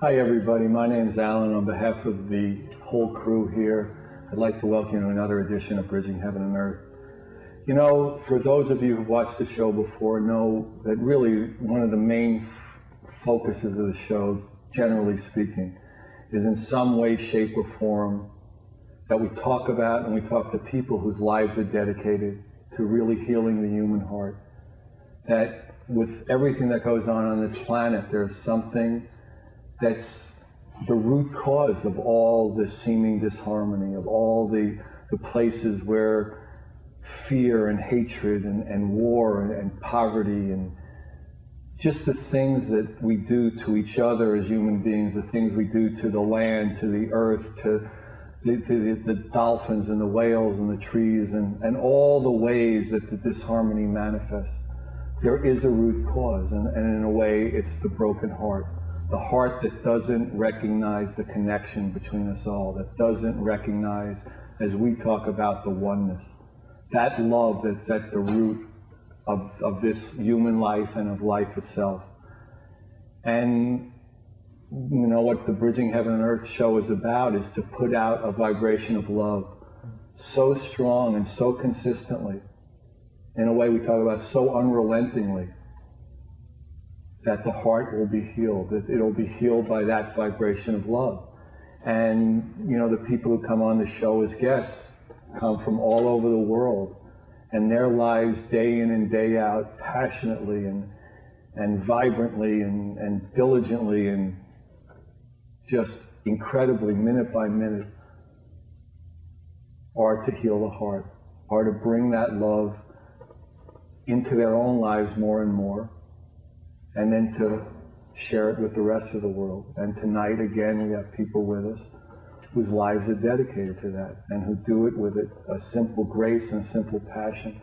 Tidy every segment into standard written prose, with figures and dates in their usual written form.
Hi everybody, my name is Alan. On behalf of the whole crew here, I'd like to welcome you to another edition of Bridging Heaven and Earth. You know, for those of you who've watched the show before, know that really one of the main focuses of the show, generally speaking, is in some way, shape, or form that we talk about, and we talk to people whose lives are dedicated to really healing the human heart. That with everything that goes on this planet, there's something that's the root cause of all the seeming disharmony, of all the places where fear and hatred and war and poverty and just the things that we do to each other as human beings, the things we do to the land, to the earth, to the dolphins and the whales and the trees and all the ways that the disharmony manifests. There is a root cause, and in a way it's the broken heart. The heart that doesn't recognize the connection between us all, that doesn't recognize, as we talk about, the oneness. That love that's at the root of this human life and of life itself. And you know what the Bridging Heaven and Earth show is about, is to put out a vibration of love so strong and so consistently, in a way we talk about so unrelentingly, that the heart will be healed, that it'll be healed by that vibration of love. And you know, the people who come on the show as guests come from all over the world, and their lives day in and day out, passionately and vibrantly and diligently and just incredibly, minute by minute, are to heal the heart, are to bring that love into their own lives more and more, and then to share it with the rest of the world. And tonight, again, we have people with us whose lives are dedicated to that, and who do it with a simple grace and a simple passion.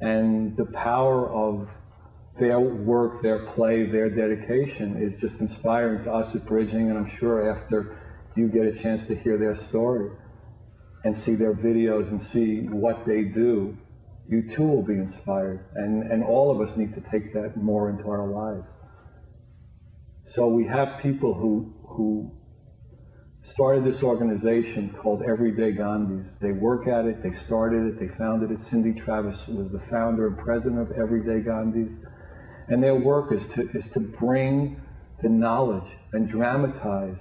And the power of their work, their play, their dedication is just inspiring to us at Bridging, and I'm sure after you get a chance to hear their story and see their videos and see what they do, you too will be inspired, and all of us need to take that more into our lives. So we have people who started this organization called Everyday Gandhis. They work at it, they started it, they founded it. Cyndi Travis was the founder and president of Everyday Gandhis. And their work is to bring the knowledge and dramatize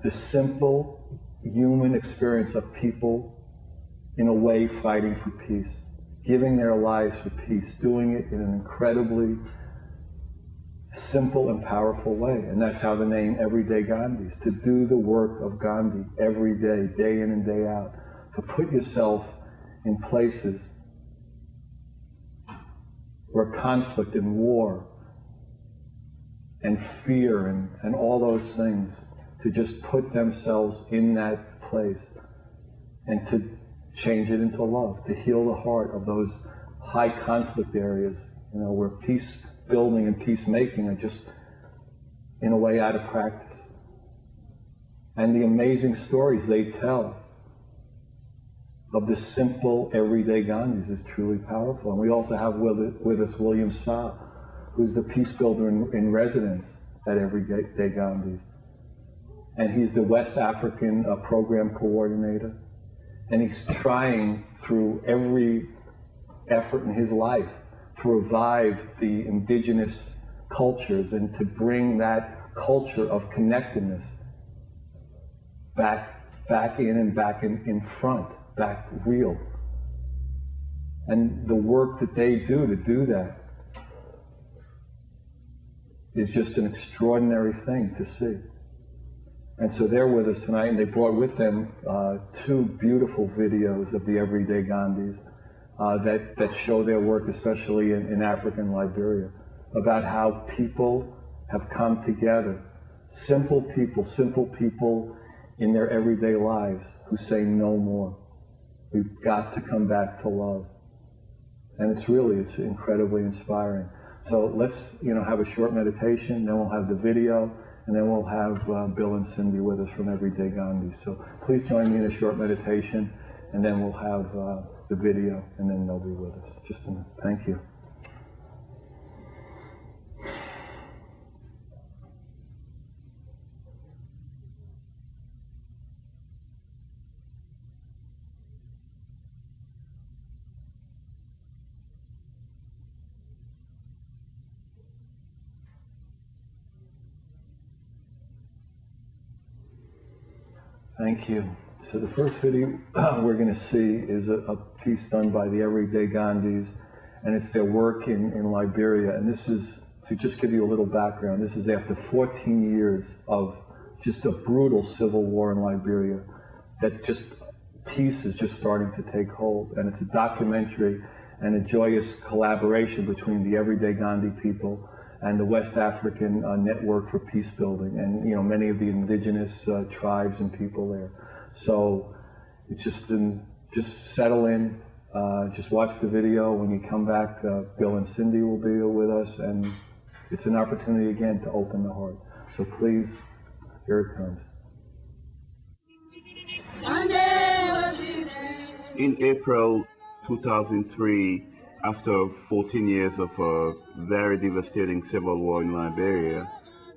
the simple human experience of people in a way fighting for peace, giving their lives for peace, doing it in an incredibly simple and powerful way. And that's how the name Everyday Gandhis, to do the work of Gandhi every day, day in and day out, to put yourself in places where conflict and war and fear and all those things, to just put themselves in that place and to change it into love, to heal the heart of those high conflict areas, you know, where peace building and peacemaking are just in a way out of practice. And the amazing stories they tell of the simple everyday Gandhis is truly powerful. And we also have with us William Sa, who's the peace builder in residence at Everyday Gandhis. And he's the West African program coordinator. And he's trying through every effort in his life to revive the indigenous cultures and to bring that culture of connectedness back in and back in front, back real. And the work that they do to do that is just an extraordinary thing to see. And so they're with us tonight, and they brought with them two beautiful videos of the Everyday Gandhis that show their work, especially in Africa and Liberia, about how people have come together, simple people in their everyday lives who say no more. We've got to come back to love. And it's incredibly inspiring. So let's have a short meditation, then we'll have the video, and then we'll have Bill and Cyndi with us from Everyday Gandhis. So please join me in a short meditation, and then we'll have the video, and then they'll be with us. Just a minute. Thank you. Thank you. So the first video we're going to see is a piece done by the Everyday Gandhis, and it's their work in Liberia. And this is, to just give you a little background, this is after 14 years of just a brutal civil war in Liberia, that just peace is just starting to take hold. And it's a documentary and a joyous collaboration between the Everyday Gandhi people and the West African Network for Peace Building, and many of the indigenous tribes and people there. So it's just settle in, just watch the video. When you come back, Bill and Cyndi will be with us, and it's an opportunity again to open the heart. So please, here it comes. In April 2003, after 14 years of a very devastating civil war in Liberia,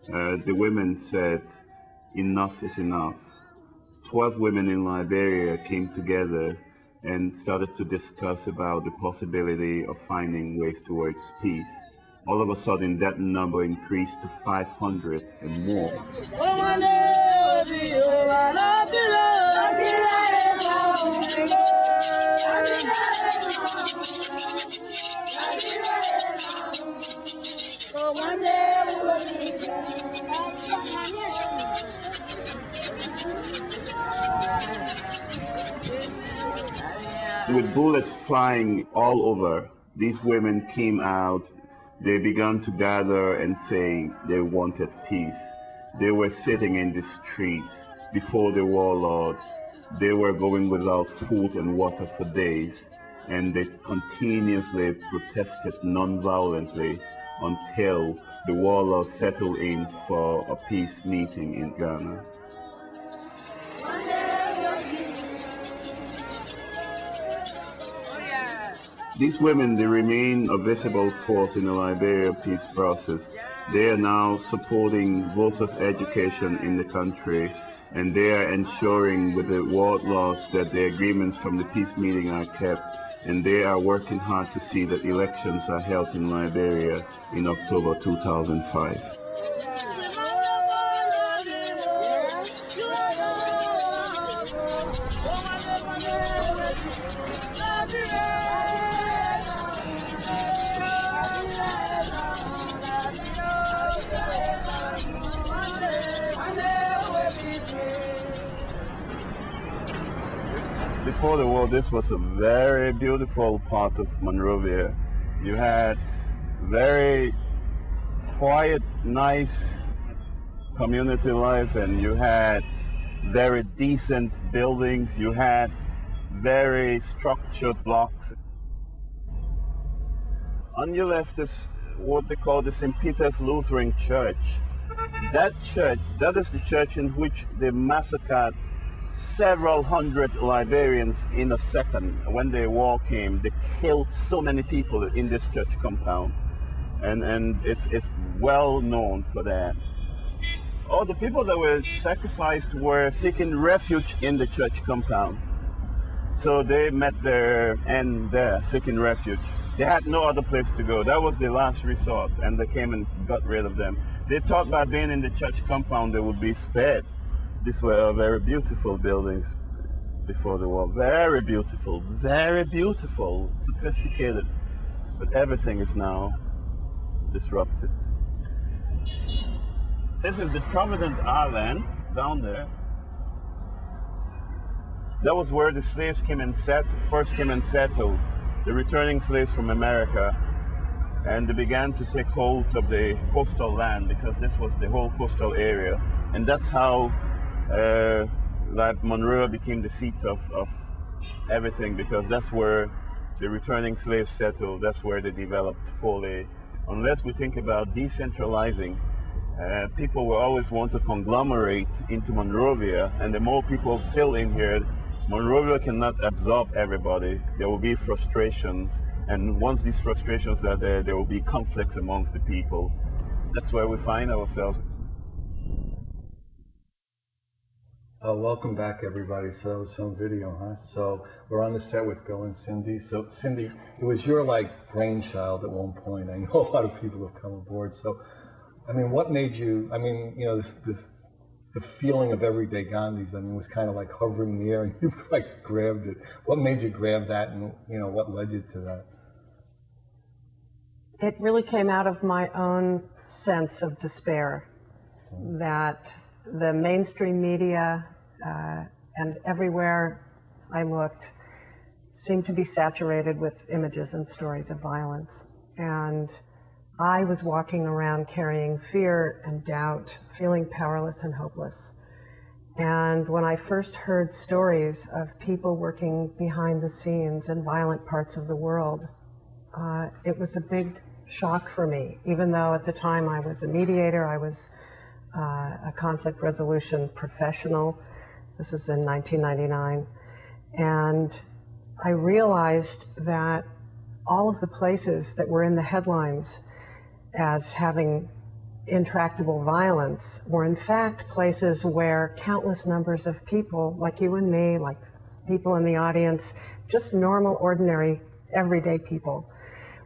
the women said, enough is enough. 12 women in Liberia came together and started to discuss about the possibility of finding ways towards peace. All of a sudden, that number increased to 500 and more. With bullets flying all over, these women came out. They began to gather and say they wanted peace. They were sitting in the streets before the warlords. They were going without food and water for days, and they continuously protested non-violently until the warlords settled in for a peace meeting in Ghana. These women, they remain a visible force in the Liberia peace process. They are now supporting voters' education in the country, and they are ensuring with the warlords that the agreements from the peace meeting are kept, and they are working hard to see that elections are held in Liberia in October 2005. Before the war, this was a very beautiful part of Monrovia. You had very quiet, nice community life, and you had very decent buildings. You had very structured blocks. On your left is what they call the St. Peter's Lutheran Church. That church, that is the church in which they massacred several hundred Liberians in a second. When the war came, they killed so many people in this church compound, and it's well known for that. All the people that were sacrificed were seeking refuge in the church compound, so they met their end there, seeking refuge. They had no other place to go. That was the last resort, and they came and got rid of them. They thought by being in the church compound they would be spared. These were very beautiful buildings before the war. Very beautiful, sophisticated. But everything is now disrupted. This is the Provident Island down there. That was where the slaves first came and settled, the returning slaves from America. And they began to take hold of the coastal land, because this was the whole coastal area. And that's how Monroe became the seat of everything, because that's where the returning slaves settled. That's where they developed fully. Unless we think about decentralizing, people will always want to conglomerate into Monrovia, and the more people fill in here, Monrovia cannot absorb everybody. There will be frustrations, and once these frustrations are there, there will be conflicts amongst the people. That's where we find ourselves. Welcome back, everybody. So that was some video, huh? So we're on the set with Bill and Cyndi. So Cyndi, it was your brainchild at one point. I know a lot of people have come aboard. So, I mean, what made you? I mean, this the feeling of Everyday Gandhis, I mean, was kind of like hovering in the air, and you like grabbed it. What made you grab that, and what led you to that? It really came out of my own sense of despair that the mainstream media and everywhere I looked seemed to be saturated with images and stories of violence. And I was walking around carrying fear and doubt, feeling powerless and hopeless. And when I first heard stories of people working behind the scenes in violent parts of the world, it was a big shock for me. Even though at the time I was a mediator, I was a conflict resolution professional. This was in 1999. And I realized that all of the places that were in the headlines as having intractable violence were in fact places where countless numbers of people, like you and me, like people in the audience, just normal, ordinary, everyday people,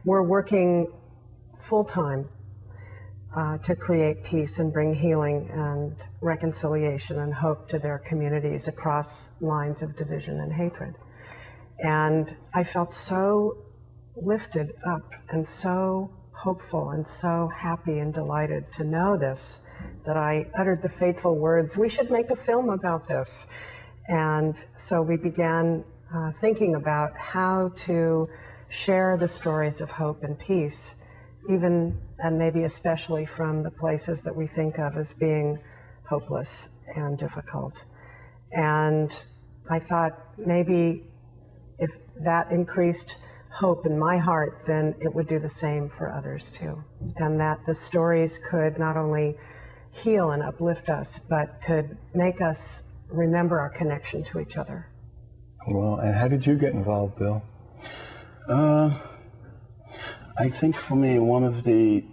were working full-time to create peace and bring healing and reconciliation and hope to their communities across lines of division and hatred. And I felt so lifted up and so hopeful and so happy and delighted to know this, that I uttered the fateful words, "We should make a film about this." And so we began thinking about how to share the stories of hope and peace, even and maybe especially from the places that we think of as being hopeless and difficult. And I thought maybe if that increased hope in my heart, then it would do the same for others too. And that the stories could not only heal and uplift us, but could make us remember our connection to each other. Well, and how did you get involved, Bill? I think for me, one of the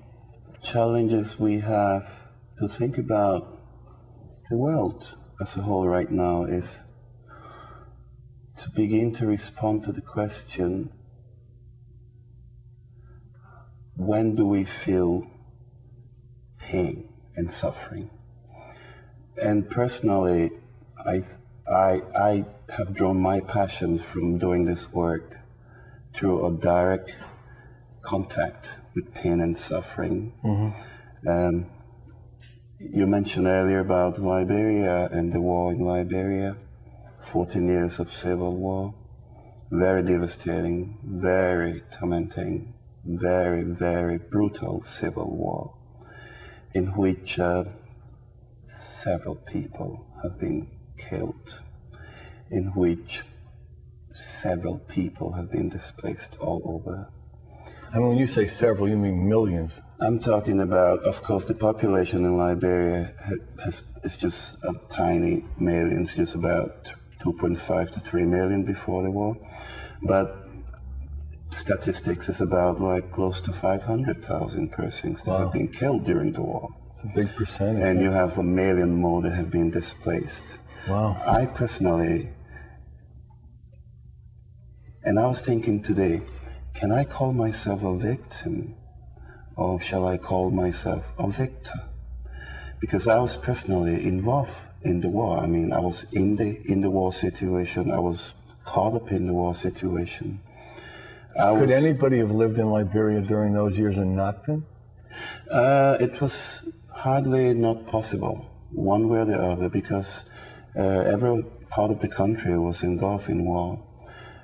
challenges we have to think about the world as a whole right now is to begin to respond to the question, when do we feel pain and suffering? And personally, I have drawn my passion from doing this work through a direct contact with pain and suffering. Mm-hmm. You mentioned earlier about Liberia and the war in Liberia, 14 years of civil war, very devastating, very tormenting, very, very brutal civil war, in which several people have been killed, in which several people have been displaced all over. And when you say several, you mean millions? I'm talking about, of course, the population in Liberia is just a tiny million, it's just about 2.5 to 3 million before the war. But statistics is about like close to 500,000 persons that have been killed during the war. It's a big percentage. And you have 1 million more that have been displaced. Wow. I personally, and I was thinking today, can I call myself a victim, or shall I call myself a victor? Because I was personally involved in the war. I mean, I was in the war situation. I was caught up in the war situation. Could anybody have lived in Liberia during those years and not been? It was hardly not possible, one way or the other, because every part of the country was engulfed in war.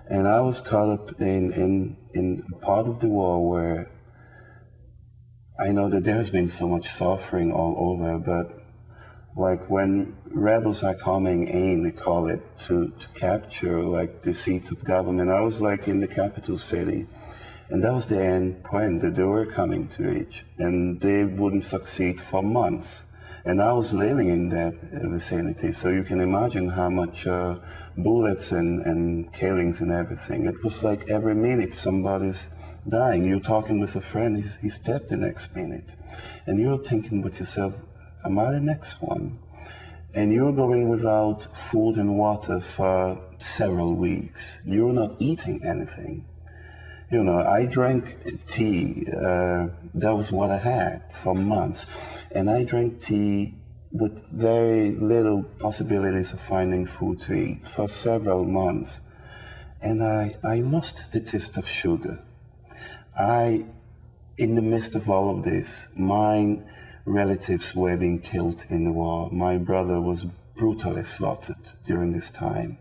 And I was caught up in part of the war where I know that there has been so much suffering all over, but like when rebels are coming in, they call it, to capture like the seat of government. I was like in the capital city, and that was the end point that they were coming to reach, and they wouldn't succeed for months. And I was living in that vicinity, so you can imagine how much bullets and killings and everything. It was like every minute somebody's dying. You're talking with a friend, he's dead the next minute. And you're thinking with yourself, am I the next one? And you're going without food and water for several weeks. You're not eating anything. You know, I drank tea, that was what I had for months. And I drank tea with very little possibilities of finding food to eat for several months. And I lost the taste of sugar. In the midst of all of this, my relatives were being killed in the war. My brother was brutally slaughtered during this time.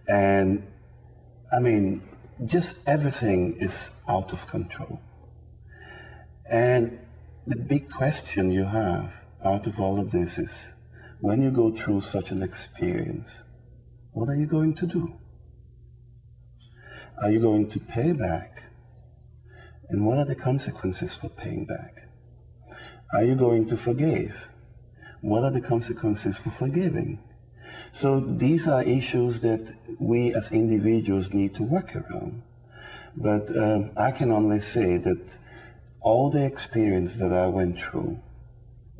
And I mean, just everything is out of control. And the big question you have out of all of this is, when you go through such an experience, what are you going to do? Are you going to pay back? And what are the consequences for paying back? Are you going to forgive? What are the consequences for forgiving? So these are issues that we as individuals need to work around. But I can only say that all the experience that I went through,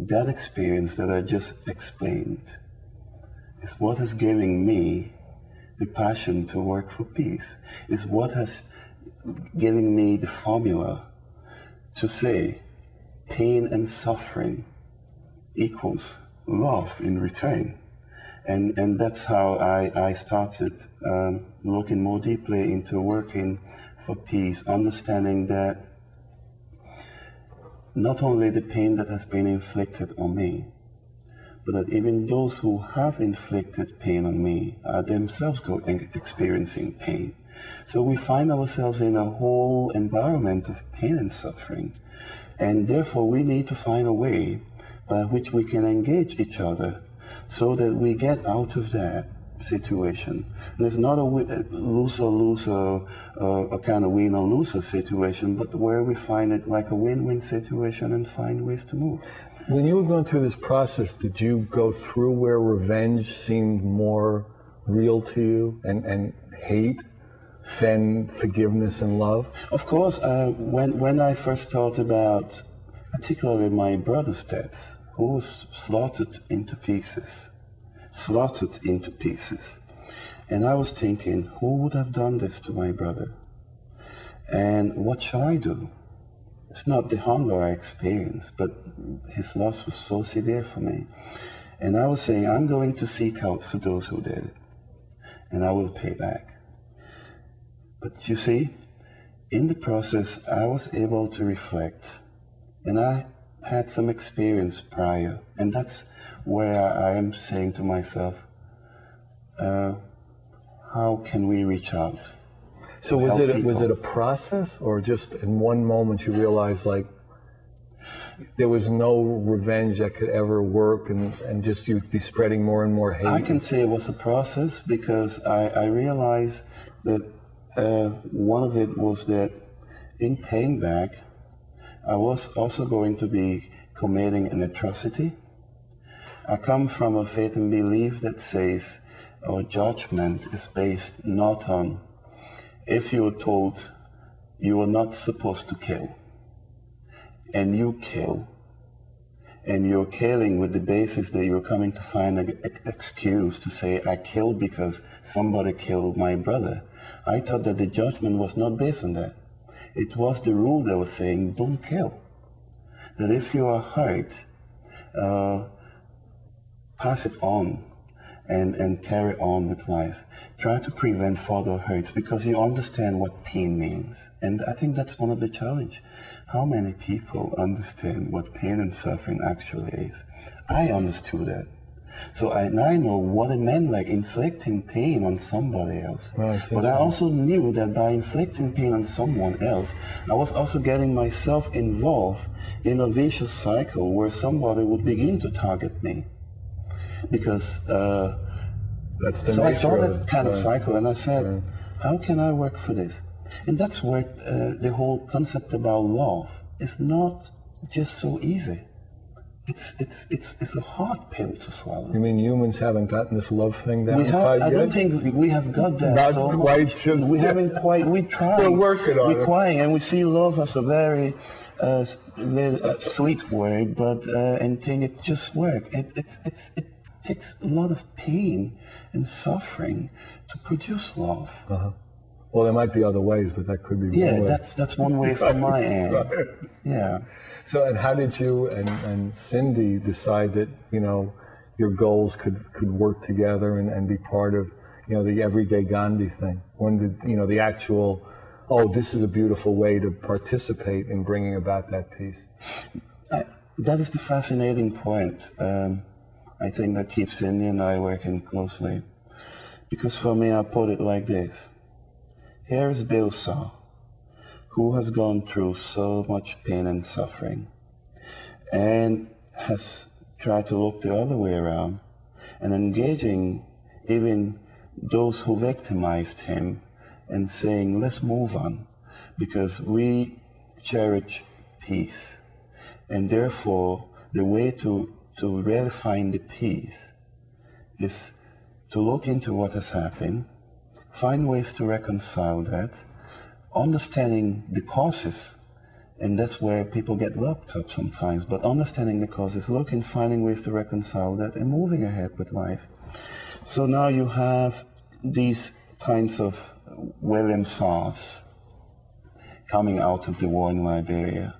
that experience that I just explained, is what has given me the passion to work for peace, is what has given me the formula to say pain and suffering equals love in return. And that's how I started looking more deeply into working for peace, understanding that not only the pain that has been inflicted on me, but that even those who have inflicted pain on me are themselves experiencing pain. So we find ourselves in a whole environment of pain and suffering, and therefore we need to find a way by which we can engage each other so that we get out of that situation. And it's not a lose-lose or a kind of win or loser situation, but where we find it like a win-win situation and find ways to move. When you were going through this process, did you go through where revenge seemed more real to you and hate than forgiveness and love? Of course, when I first thought about particularly my brother's death, who was slaughtered into pieces. And I was thinking, who would have done this to my brother? And what shall I do? It's not the hunger I experienced, but his loss was so severe for me. And I was saying, I'm going to seek out for those who did it, and I will pay back. But you see, in the process, I was able to reflect, and I had some experience prior, and that's where I am saying to myself, how can we reach out? So was it a process, or just in one moment you realized like there was no revenge that could ever work, and just you'd be spreading more and more hate? I can say it was a process because I realized that one of it was that in paying back, I was also going to be committing an atrocity. I come from a faith and belief that says our judgment is based not on if you were told you are not supposed to kill, and you kill, and you're killing with the basis that you're coming to find an excuse to say, I killed because somebody killed my brother. I thought that the judgment was not based on that. It was the rule that was saying, don't kill. That if you are hurt, pass it on and carry on with life. Try to prevent further hurts because you understand what pain means. And I think that's one of the challenges. How many people understand what pain and suffering actually is? I understood that. So I know what it meant, like inflicting pain on somebody else. But I also knew that by inflicting pain on someone else, I was also getting myself involved in a vicious cycle where somebody would begin to target me. Because that's the so I saw nature that kind of cycle, and I said, how can I work for this? And that's where the whole concept about love is not just so easy. It's a hard pill to swallow. You mean humans haven't gotten this love thing down? I don't think we have got that. Not so quite. Much. We haven't quite. We try. We're working on it. We're trying, and we see love as a very sweet word, but and think it just works. It takes a lot of pain and suffering to produce love. Well, there might be other ways, but that could be one way. That's one way from my end. Right. Yeah. So, and how did you and Cyndi decide that, your goals could work together and be part of, the Everyday Gandhi thing? When did, the actual, this is a beautiful way to participate in bringing about that peace? That is the fascinating point. I think that keeps Cyndi and I working closely. Because for me, I put it like this. Here's Bill Saw, who has gone through so much pain and suffering and has tried to look the other way around and engaging even those who victimized him and saying, let's move on because we cherish peace. And therefore, the way to really find the peace is to look into what has happened, find ways to reconcile that, understanding the causes, and that's where people get locked up sometimes, but understanding the causes, finding ways to reconcile that, and moving ahead with life. So now you have these kinds of William Saws coming out of the war in Liberia.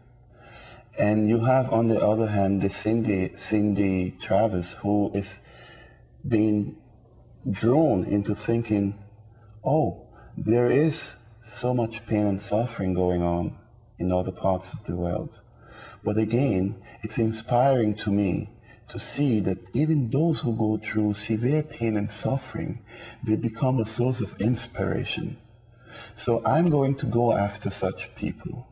And you have, on the other hand, the Cyndi Travis, who is being drawn into thinking, there is so much pain and suffering going on in other parts of the world. But again, it's inspiring to me to see that even those who go through severe pain and suffering, they become a source of inspiration. So I'm going to go after such people,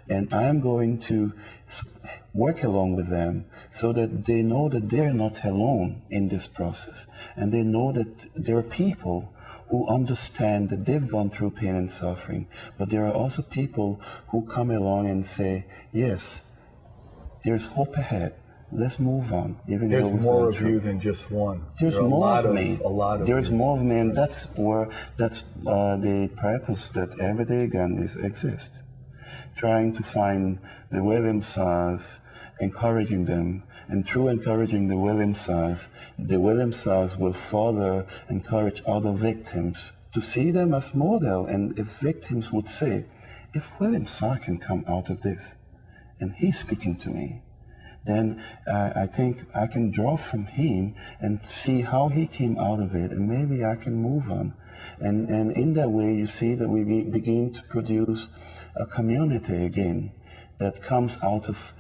and I'm going to work along with them so that they know that they're not alone in this process, and they know that there are people who understand that they've gone through pain and suffering, but there are also people who come along and say, yes, there's hope ahead. Let's move on. Even there's more of you than just one. There's more of me. A lot of There's more of me, and that's the purpose that Everyday Gandhis exists. Trying to find the William Saws, encouraging them, and through encouraging the William Saws will further encourage other victims to see them as model. And if victims would say, if William Saw can come out of this, and he's speaking to me, then I think I can draw from him and see how he came out of it, and maybe I can move on. And in that way, you see that we begin to produce a community again that comes out of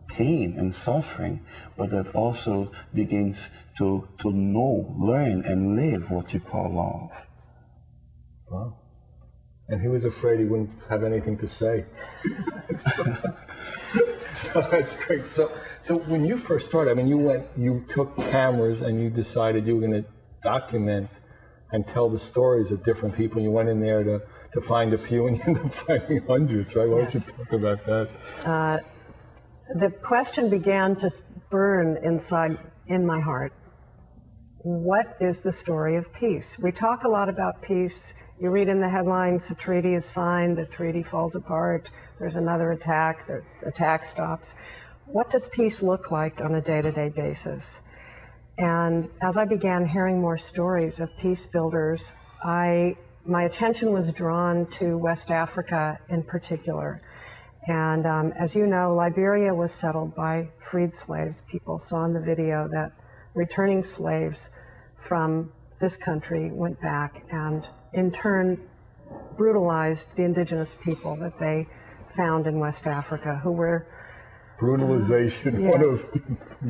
pain and suffering, but that also begins to know, learn, and live what you call love. Wow. And he was afraid he wouldn't have anything to say. So that's great. So when you first started, you took cameras and you decided you were going to document and tell the stories of different people. You went in there to find a few, and you ended up finding hundreds, right? Why don't you talk about that? The question began to burn inside in my heart. What is the story of peace? We talk a lot about peace. You read in the headlines, the treaty is signed, the treaty falls apart, there's another attack, the attack stops. What does peace look like on a day-to-day basis? And as I began hearing more stories of peace builders, my attention was drawn to West Africa in particular. And as you know, Liberia was settled by freed slaves. People saw in the video that returning slaves from this country went back and in turn brutalized the indigenous people that they found in West Africa, who were brutalization. Yes.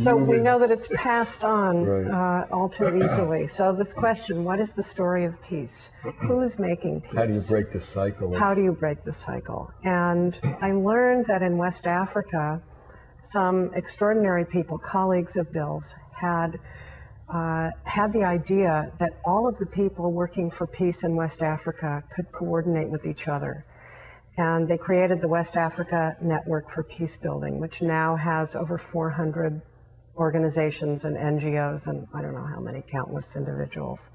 So we know that it's passed on all too easily. So this question, what is the story of peace? Who's making peace? How do you break the cycle? How do you break the cycle? And I learned that in West Africa, some extraordinary people, colleagues of Bill's, had the idea that all of the people working for peace in West Africa could coordinate with each other. And they created the West Africa Network for Peace Building, which now has over 400 organizations and NGOs and I don't know how many countless individuals.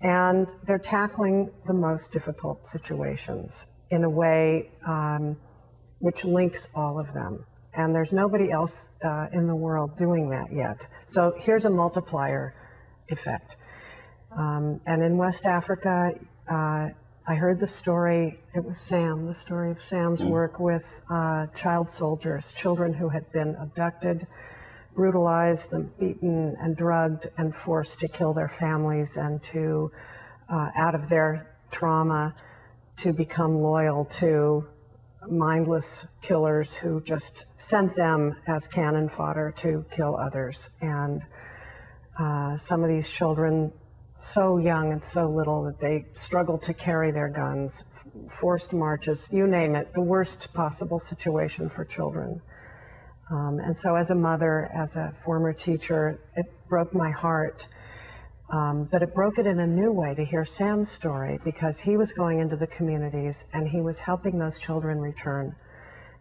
And they're tackling the most difficult situations in a way which links all of them. And there's nobody else in the world doing that yet. So here's a multiplier effect. And in West Africa, I heard the story, it was Sam, the story of Sam's work with child soldiers, children who had been abducted, brutalized, and beaten and drugged and forced to kill their families and to, out of their trauma, to become loyal to mindless killers who just sent them as cannon fodder to kill others. And some of these children, so young and so little that they struggled to carry their guns, forced marches, you name it, the worst possible situation for children. And so as a mother, as a former teacher, it broke my heart. But it broke it in a new way to hear Sam's story, because he was going into the communities and he was helping those children return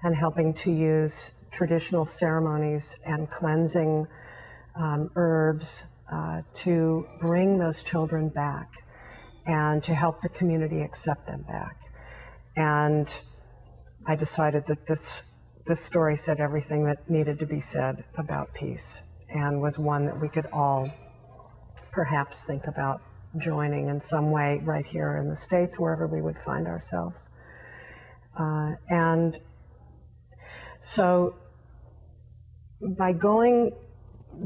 and helping to use traditional ceremonies and cleansing herbs to bring those children back and to help the community accept them back. And I decided that this story said everything that needed to be said about peace, and was one that we could all perhaps think about joining in some way right here in the States, wherever we would find ourselves. And so by going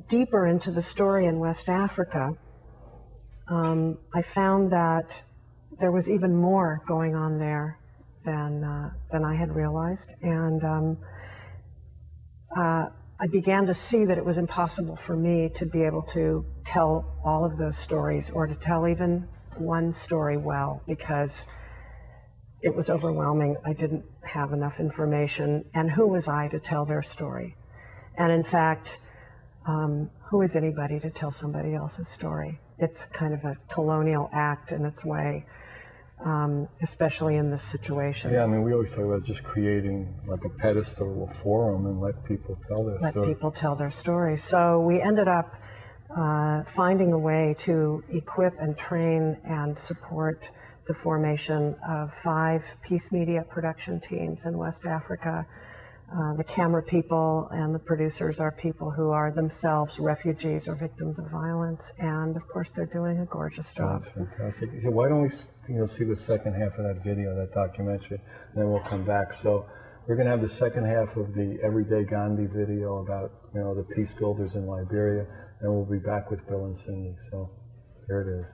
deeper into the story in West Africa, I found that there was even more going on there than I had realized. And I began to see that it was impossible for me to be able to tell all of those stories, or to tell even one story well, because it was overwhelming. I didn't have enough information, and who was I to tell their story? And in fact, who is anybody to tell somebody else's story? It's kind of a colonial act in its way, especially in this situation. Yeah, I mean, we always talk about just creating like a pedestal, a forum, and let people tell their story. Let people tell their story. So we ended up finding a way to equip and train and support the formation of 5 peace media production teams in West Africa. The camera people and the producers are people who are themselves refugees or victims of violence, and of course they're doing a gorgeous job. That's fantastic. Hey, why don't we see the second half of that video, that documentary, and then we'll come back. So we're going to have the second half of the Everyday Gandhi video about the peace builders in Liberia, and we'll be back with Bill and Cyndi. So here it is.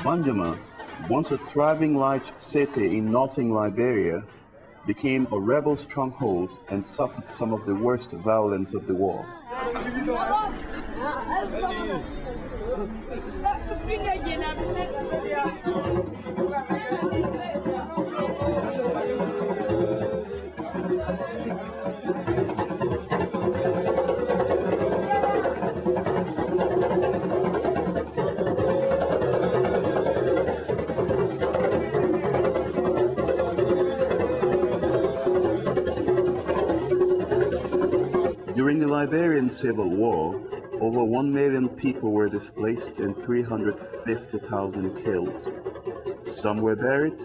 Banjama, once a thriving large city in northern Liberia, became a rebel stronghold and suffered some of the worst violence of the war. During the Liberian Civil War, over 1 million people were displaced and 350,000 killed. Some were buried,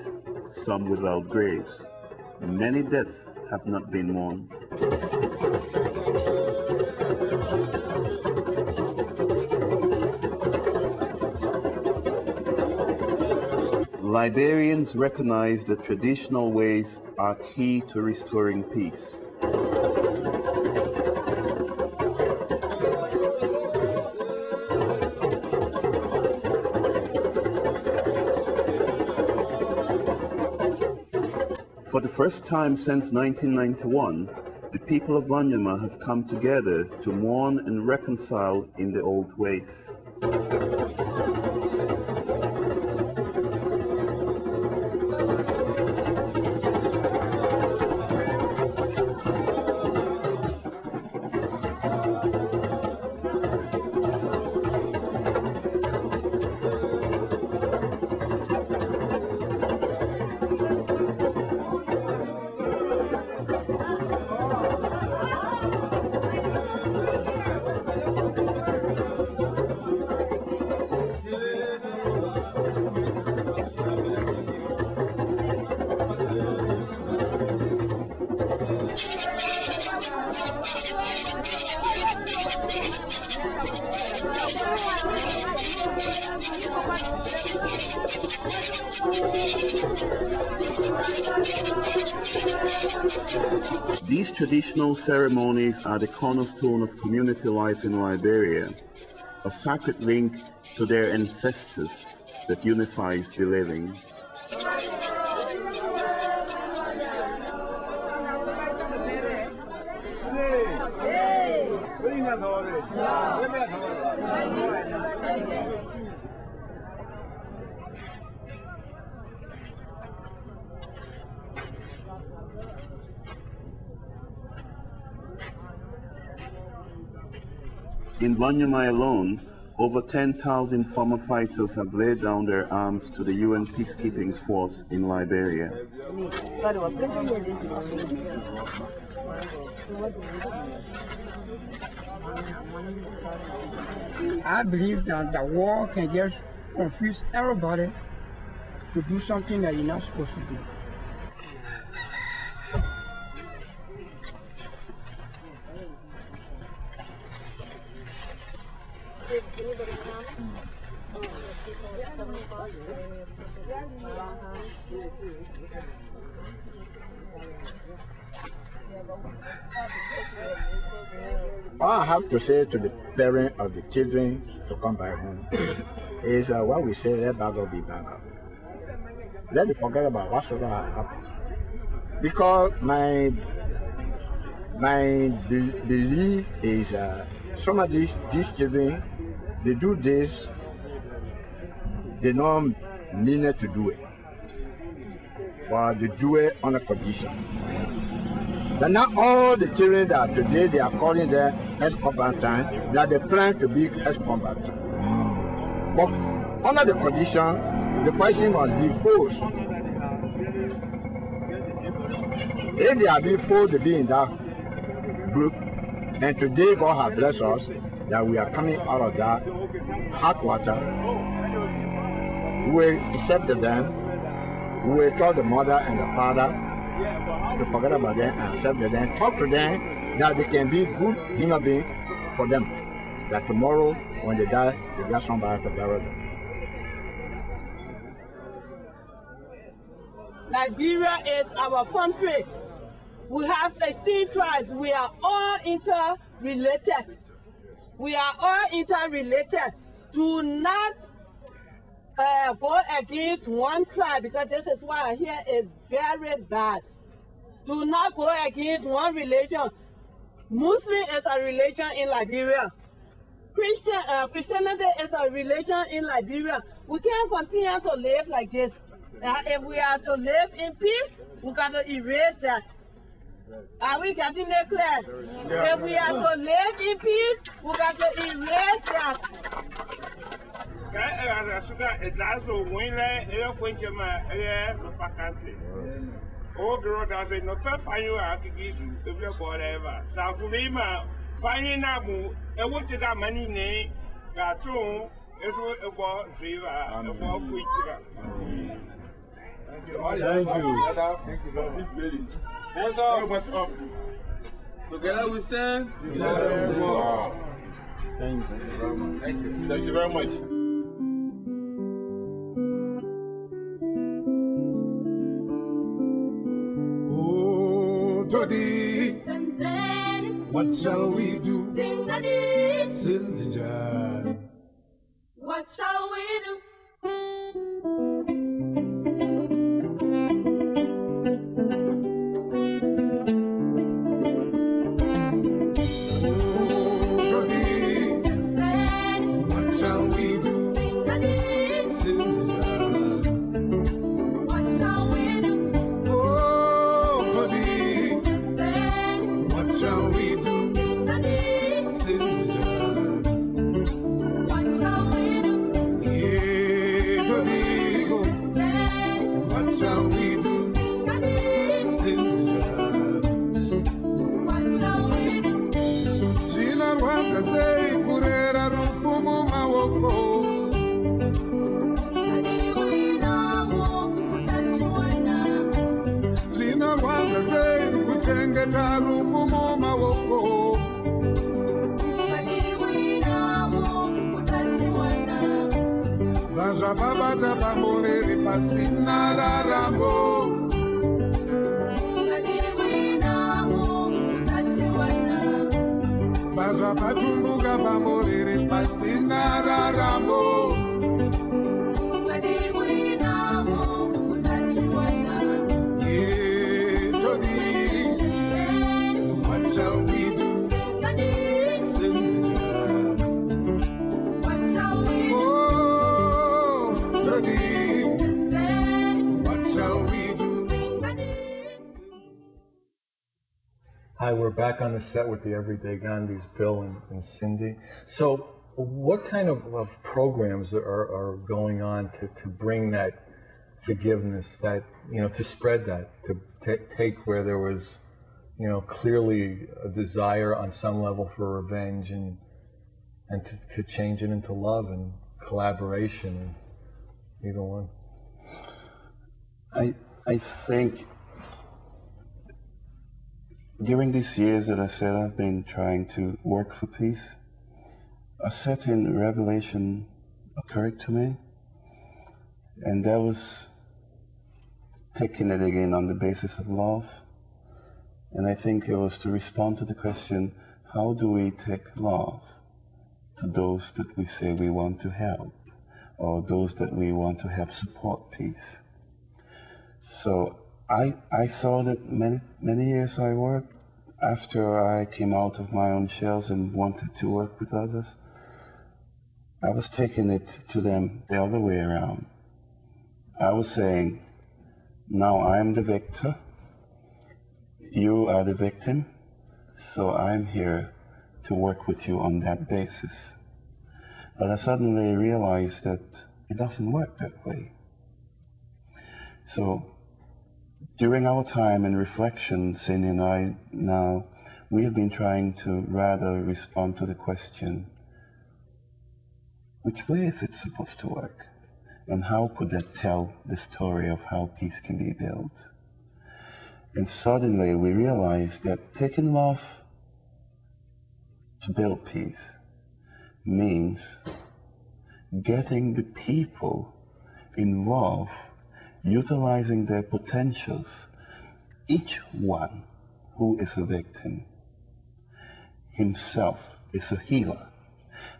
some without graves. Many deaths have not been mourned. Liberians recognize that traditional ways are key to restoring peace. For the first time since 1991, the people of Banjama have come together to mourn and reconcile in the old ways. These traditional ceremonies are the cornerstone of community life in Liberia, a sacred link to their ancestors that unifies the living. In Vanyamai alone, over 10,000 former fighters have laid down their arms to the UN peacekeeping force in Liberia. I believe that the war can just confuse everybody to do something that you're not supposed to do. All I have to say to the parents of the children to come back home is what we say, let back up be back up. Let them forget about whatsoever happened. Because my belief is some of these children, they do this, they don't mean it to do it. But they do it on a condition. But not all the children that today they are calling them ex-combatants, that they plan to be ex-combatants. But under the condition, the person must be forced. If they are being forced to be in that group, and today God has blessed us that we are coming out of that hot water, we will accept them, we will tell the mother and the father to forget about them and accept them, talk to them that they can be good human beings for them. That tomorrow when they die, they got somebody to bury them. Liberia is our country. We have 16 tribes. We are all interrelated. We are all interrelated. Do not go against one tribe, because this is why I hear is very bad. Do not go against one religion. Muslim is a religion in Liberia. Christianity is a religion in Liberia. We can't continue to live like this. If we are to live in peace, we got to erase that. Are we getting it clear? Yeah. If we are to live in peace, we got to erase that. Oh, girl, does it not find you out to give you whatever? South Lima, finding out, I want to get money name, got two, is what about Ziva, about Quick. Thank you. Thank you for this building. What's up? What's up? Together we stand. Wow. Thank you very much. Thank you. Thank you very much. What shall we do? Cynthia. What shall we do? Yeah. kumo mawoko. Vaja babata bamore pasina rarambo. Vaja patumbuga bamore pasina rarambo. Yeah, Jody, what shall we do? Cynthia. Oh, Jody, what shall we do? Hi, we're back on the set with the Everyday Gandhis, Bill and Cyndi. So what kind of programs are going on to bring that forgiveness, that, to spread that, to take where there was, clearly a desire on some level for revenge and to change it into love and collaboration, either one? I think during these years that I said I've been trying to work for peace, a certain revelation occurred to me, and that was taking it again on the basis of love. And I think it was to respond to the question, how do we take love to those that we say we want to help, or those that we want to help support peace? So I saw that many years I worked, after I came out of my own shells and wanted to work with others, I was taking it to them the other way around. I was saying, now I'm the victor, you are the victim, so I'm here to work with you on that basis. But I suddenly realized that it doesn't work that way. So during our time in reflection, Cyndi and I now, we have been trying to rather respond to the question, which way is it supposed to work? And how could that tell the story of how peace can be built? And suddenly we realized that taking love to build peace means getting the people involved, utilizing their potentials. Each one who is a victim himself is a healer.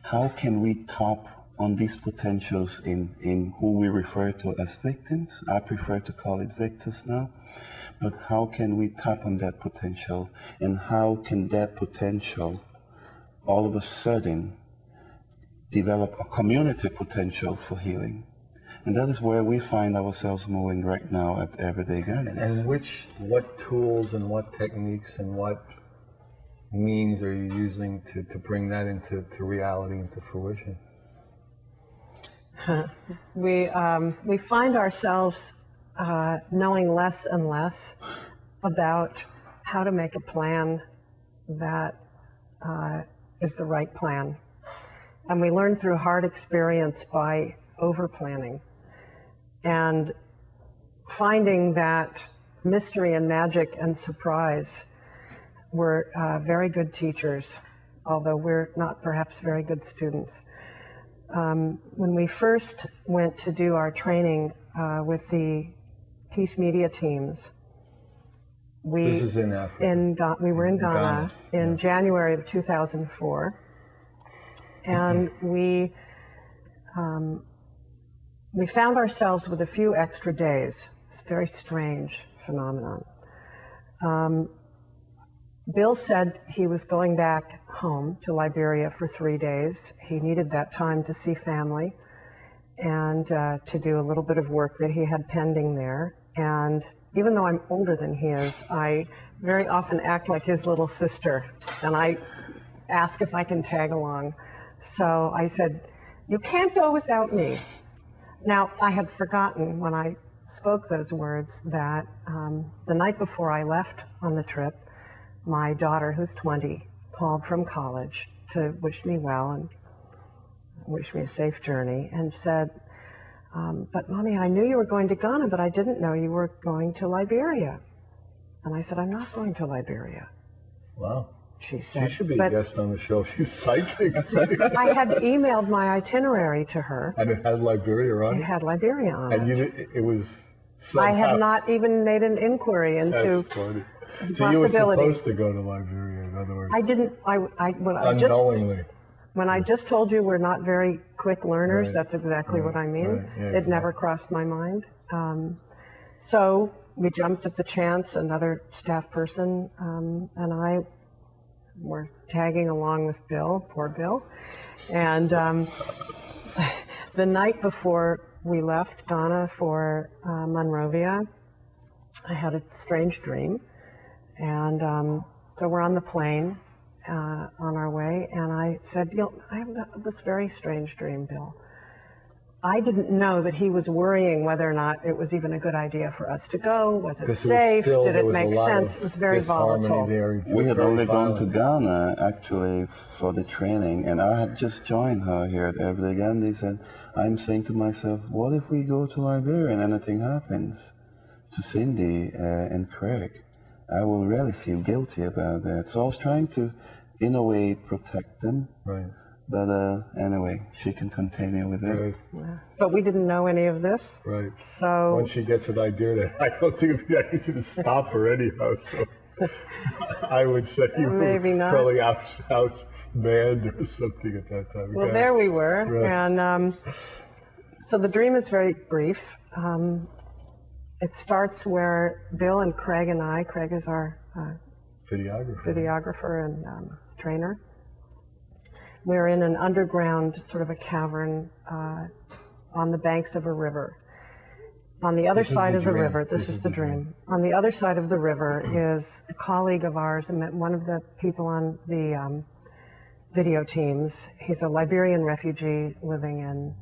How can we tap on these potentials in who we refer to as victims? I prefer to call it victors now. But how can we tap on that potential, and how can that potential all of a sudden develop a community potential for healing? And that is where we find ourselves moving right now at Everyday Gandhis. And what tools and what techniques and what means are you using to bring that into reality, into fruition? We find ourselves knowing less and less about how to make a plan that is the right plan. And we learn through hard experience by over-planning and finding that mystery and magic and surprise were very good teachers, although we're not perhaps very good students. When we first went to do our training with the peace media teams, This is in Africa. we were in Ghana in January of 2004, and we found ourselves with a few extra days. It's a very strange phenomenon. Bill said he was going back home to Liberia for 3 days. He needed that time to see family and to do a little bit of work that he had pending there. And even though I'm older than he is, I very often act like his little sister, and I ask if I can tag along. So I said, "You can't go without me." Now, I had forgotten when I spoke those words that the night before I left on the trip, my daughter, who's 20, called from college to wish me well and wish me a safe journey, and said, "But Mommy, I knew you were going to Ghana, but I didn't know you were going to Liberia." And I said, "I'm not going to Liberia. Wow. she said. She should be a But guest on the show. She's psychic. I had emailed my itinerary to her. And it had Liberia on It it? had Liberia on And it. it was I had somehow- not even made an inquiry into That's funny. the So you were possibility. supposed to go to Liberia, in other words. I didn't. Unknowingly. When I just told you we're not very quick learners, Right. that's exactly what I mean. Right. Yeah, It never crossed my mind. So we jumped at the chance. Another staff person and I were tagging along with Bill, poor Bill. And the night before we left Ghana for Monrovia, I had a strange dream. And so we're on the plane on our way, and I said, I have this very strange dream, Bill. I didn't know that he was worrying whether or not it was even a good idea for us to go. Was it safe? Did it make sense? It was very volatile. We had only gone to Ghana, actually, for the training, and I had just joined her here at Everyday Gandhis, and I'm saying to myself, what if we go to Liberia and anything happens to Cyndi and Craig? I will really feel guilty about that. So I was trying to, in a way, protect them. Right. But anyway, she can continue with it. Right. Yeah. But we didn't know any of this. Right. So once she gets an idea that I don't think it'd be that easy to stop her anyhow. So I would say you maybe were not. probably out manned or something at that time. Well, there we were. Right. And so the dream is very brief. It starts where Bill and Craig and I, Craig is our videographer and trainer. We're in an underground, sort of a cavern on the banks of a river. On the other side of the river, this is the dream. On the other side of the river is a colleague of ours, and one of the people on the video teams. He's a Liberian refugee living in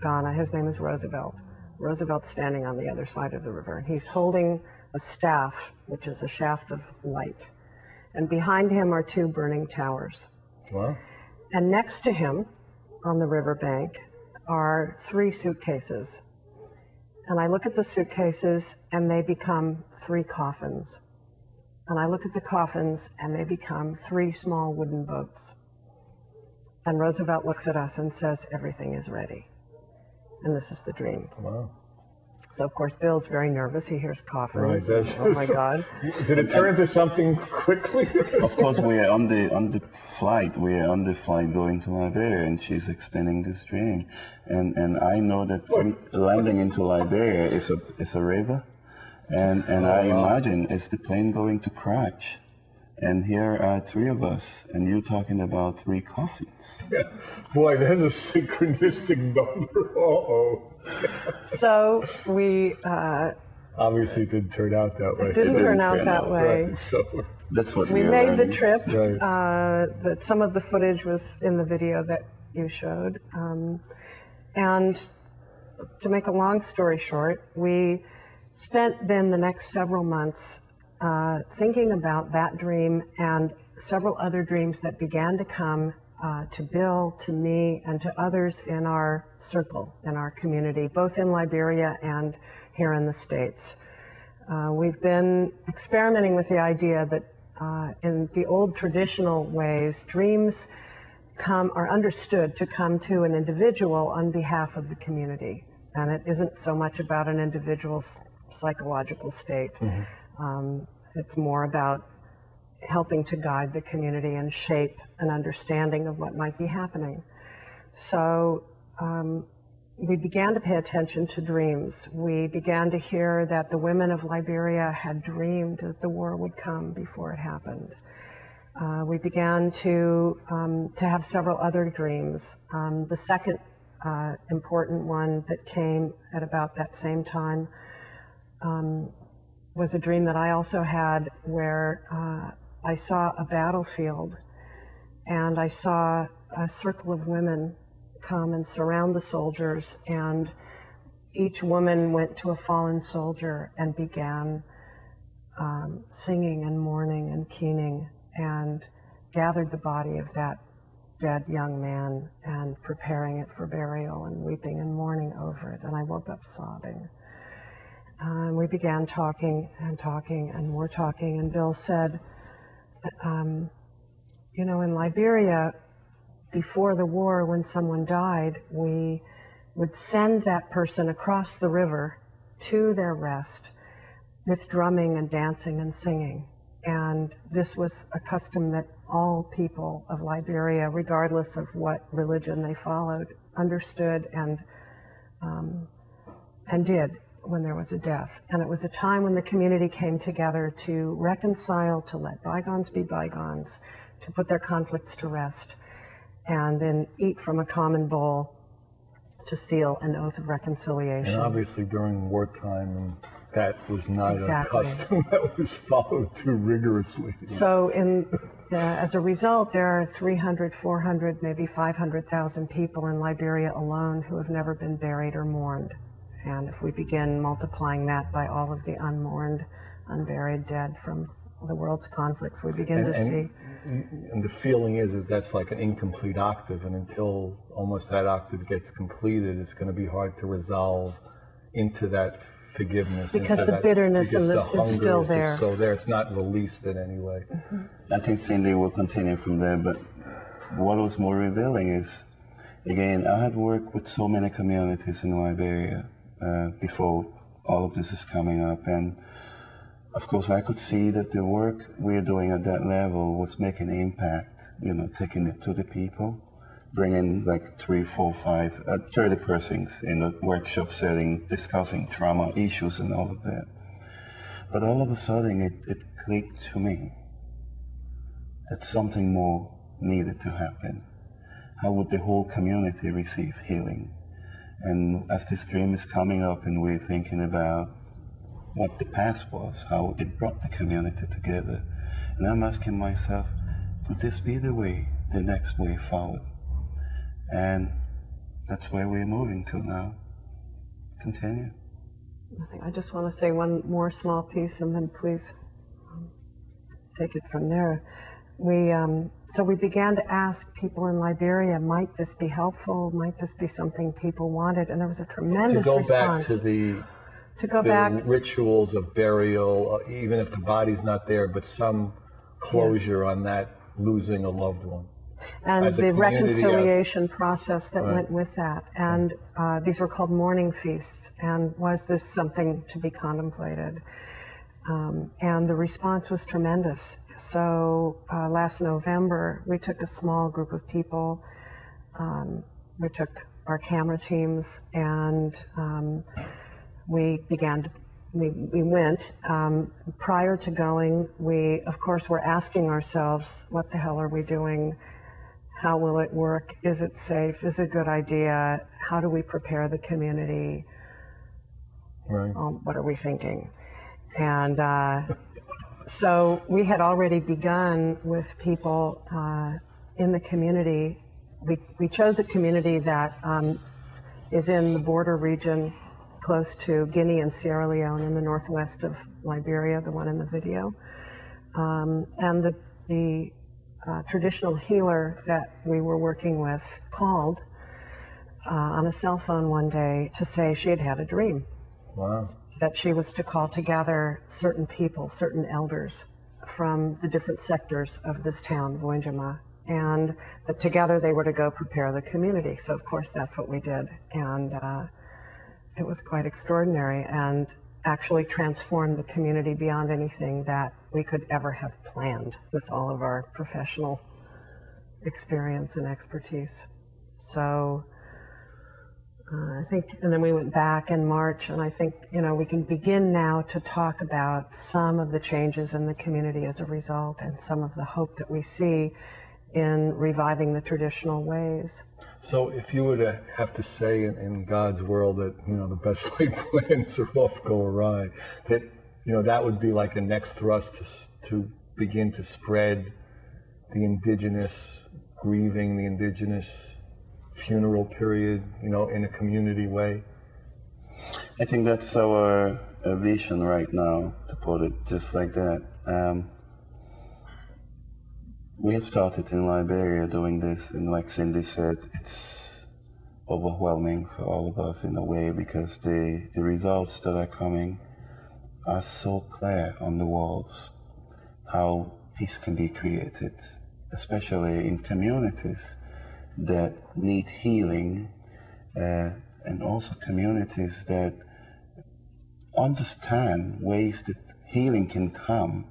Ghana. His name is Roosevelt. Roosevelt's standing on the other side of the river. He's holding a staff, which is a shaft of light. And behind him are two burning towers. Wow. And next to him, on the riverbank, are 3 suitcases. And I look at the suitcases, and they become 3 coffins. And I look at the coffins, and they become 3 small wooden boats. And Roosevelt looks at us and says, everything is ready. And this is the dream. Wow. So, of course, Bill's very nervous. He hears coffins. Right, Oh, my God. Did it turn into something quickly? Of course, we are on the flight. We are on the flight going to Liberia, and she's explaining this dream. And I know that landing into Liberia is a river, and I imagine it's the plane going to crash. And here are 3 of us, and you talking about 3 coffins. Yeah. Boy, that's a synchronistic number. Uh-oh. So we... Obviously, it didn't turn out that way. It didn't turn out that way. Right, so that's what we made the learning. trip. Right. That some of the footage was in the video that you showed. And to make a long story short, we spent then the next several months thinking about that dream and several other dreams that began to come to Bill, to me, and to others in our circle, in our community, both in Liberia and here in the States. We've been experimenting with the idea that in the old traditional ways, dreams are understood to come to an individual on behalf of the community. And it isn't so much about an individual's psychological state. Mm-hmm. It's more about helping to guide the community and shape an understanding of what might be happening. So we began to pay attention to dreams. We began to hear that the women of Liberia had dreamed that the war would come before it happened. We began to have several other dreams. The second important one that came at about that same time was a dream that I also had where I saw a battlefield and I saw a circle of women come and surround the soldiers, and each woman went to a fallen soldier and began singing and mourning and keening, and gathered the body of that dead young man and preparing it for burial and weeping and mourning over it. And I woke up sobbing. We began talking and talking and more talking, and Bill said, you know, in Liberia, before the war, when someone died, we would send that person across the river to their rest with drumming and dancing and singing. And this was a custom that all people of Liberia, regardless of what religion they followed, understood and did when there was a death. And it was a time when the community came together to reconcile, to let bygones be bygones, to put their conflicts to rest, and then eat from a common bowl to seal an oath of reconciliation. And obviously during wartime, that was not Exactly. a custom that was followed too rigorously. So as a result, there are 300, 400, maybe 500,000 people in Liberia alone who have never been buried or mourned. And if we begin multiplying that by all of the unmourned, unburied dead from the world's conflicts, we begin to see. And the feeling is that that's like an incomplete octave, and until almost that octave gets completed, it's going to be hard to resolve into that forgiveness. Because the that, bitterness because and the hunger is still is there. Just so there, it's not released in any way. Mm-hmm. I think Cyndi will continue from there, but what was more revealing is, again, I had worked with so many communities in Liberia before all of this is coming up, and of course I could see that the work we're doing at that level was making an impact, you know, taking it to the people, bringing like 3, 4, 5, 30 persons in a workshop setting, discussing trauma issues and all of that. But all of a sudden it clicked to me that something more needed to happen. How would the whole community receive healing? And as this dream is coming up and we're thinking about what the past was, how it brought the community together, and I'm asking myself, could this be the way, the next way forward? And that's where we're moving to now. Continue. I just want to say one more small piece, and then please take it from there. So we began to ask people in Liberia, might this be helpful? Might this be something people wanted? And there was a tremendous response. To go back to the rituals of burial, even if the body's not there, but some closure on that losing a loved one. And the reconciliation process that went with that. And these were called mourning feasts. And was this something to be contemplated? And the response was tremendous. So last November, we took a small group of people. We took our camera teams, and we went. Prior to going, we, of course, were asking ourselves, what the hell are we doing? How will it work? Is it safe? Is it a good idea? How do we prepare the community? Right. What are we thinking? And so we had already begun with people in the community. We chose a community that is in the border region close to Guinea and Sierra Leone in the northwest of Liberia, the one in the video. And the traditional healer that we were working with called on a cell phone one day to say she had had a dream. Wow. That she was to call together certain people, certain elders from the different sectors of this town, Voinjama, and that together they were to go prepare the community. So of course that's what we did, and it was quite extraordinary and actually transformed the community beyond anything that we could ever have planned with all of our professional experience and expertise. So I think, and then we went back in March, and I think, you know, we can begin now to talk about some of the changes in the community as a result, and some of the hope that we see in reviving the traditional ways. So if you were to have to say in God's world that, you know, the best laid plans are oft go awry, that, you know, that would be like a next thrust to begin to spread the indigenous grieving, the indigenous funeral period, you know, in a community way? I think that's our vision right now, to put it just like that. We have started in Liberia doing this, and like Cyndi said, it's overwhelming for all of us in a way, because the results that are coming are so clear on the walls. How peace can be created, especially in communities that need healing, and also communities that understand ways that healing can come,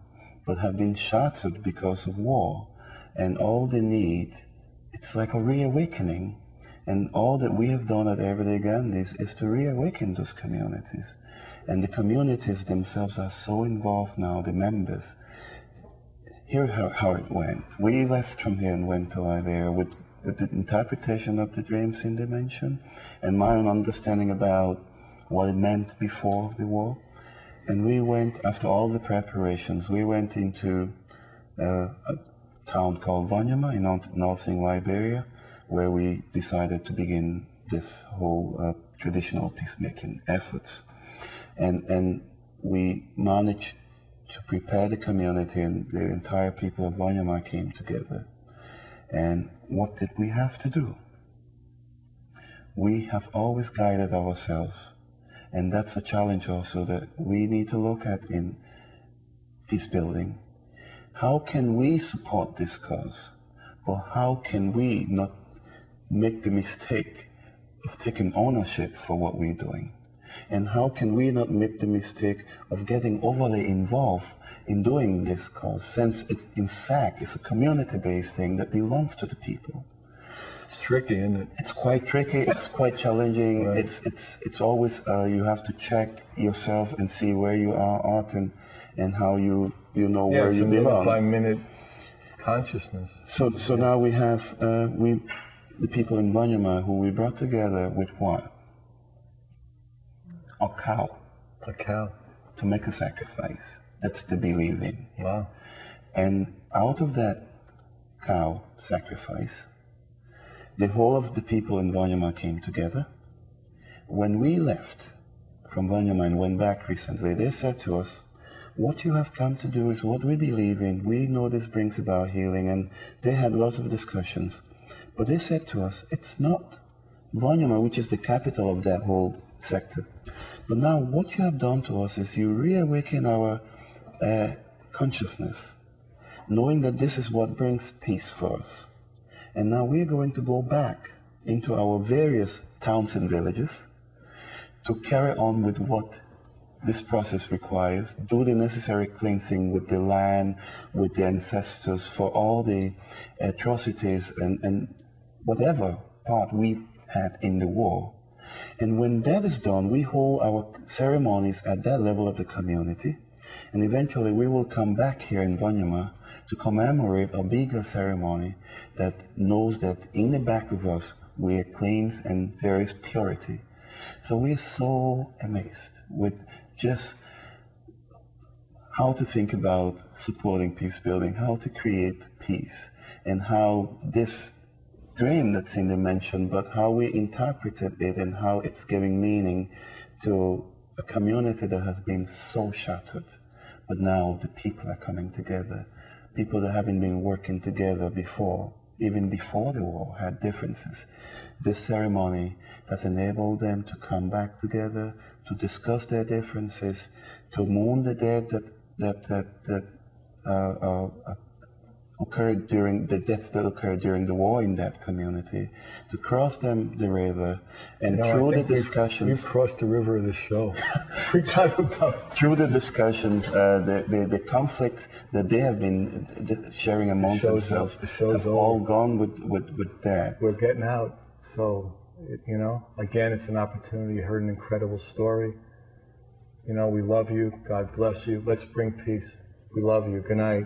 but have been shattered because of war. And all they need, it's like a reawakening. And all that we have done at Everyday Gandhis is to reawaken those communities. And the communities themselves are so involved now, the members. Here's how it went. We left from here and went to Liberia with the interpretation of the dream Cyndi mentioned, and my own understanding about what it meant before the war. And we went, after all the preparations, we went into a town called Wanyama in northern Liberia, where we decided to begin this whole traditional peacemaking efforts. And we managed to prepare the community, and the entire people of Wanyama came together. And what did we have to do? We have always guided ourselves, and that's a challenge also that we need to look at in peace building. How can we support this cause? Or how can we not make the mistake of taking ownership for what we're doing? And how can we not make the mistake of getting overly involved in doing this cause, since it, in fact, is a community-based thing that belongs to the people? It's tricky, isn't it? It's quite tricky. It's quite challenging. Right. It's always you have to check yourself and see where you are at and how you know where you belong. Minute by minute consciousness. So now we have the people in Wanyama who we brought together with what? A cow. A cow. To make a sacrifice. That's the believing. Wow. And out of that cow sacrifice, the whole of the people in Wanyama came together. When we left from Wanyama and went back recently, they said to us, what you have come to do is what we believe in. We know this brings about healing, and they had lots of discussions. But they said to us, it's not Wanyama, which is the capital of that whole sector. But now what you have done to us is you reawaken our consciousness, knowing that this is what brings peace for us. And now we're going to go back into our various towns and villages to carry on with what this process requires, do the necessary cleansing with the land, with the ancestors, for all the atrocities and whatever part we had in the war. And when that is done, we hold our ceremonies at that level of the community, and eventually we will come back here in Wanyama to commemorate a bigger ceremony that knows that in the back of us we are cleansed and there is purity. So we're so amazed with just how to think about supporting peace building, how to create peace, and how this dream that Cyndi mentioned, but how we interpreted it and how it's giving meaning to a community that has been so shattered. But now the people are coming together. People that haven't been working together before, even before the war, had differences. This ceremony has enabled them to come back together, to discuss their differences, to mourn the dead that occurred during the deaths that occurred during the war in that community, to cross them the river, and through the discussions. We've crossed the river of the show. Through the discussions, the conflict that they have been sharing amongst themselves have all gone with that. We're getting out. So, again, it's an opportunity. You heard an incredible story. We love you. God bless you. Let's bring peace. We love you. Good night.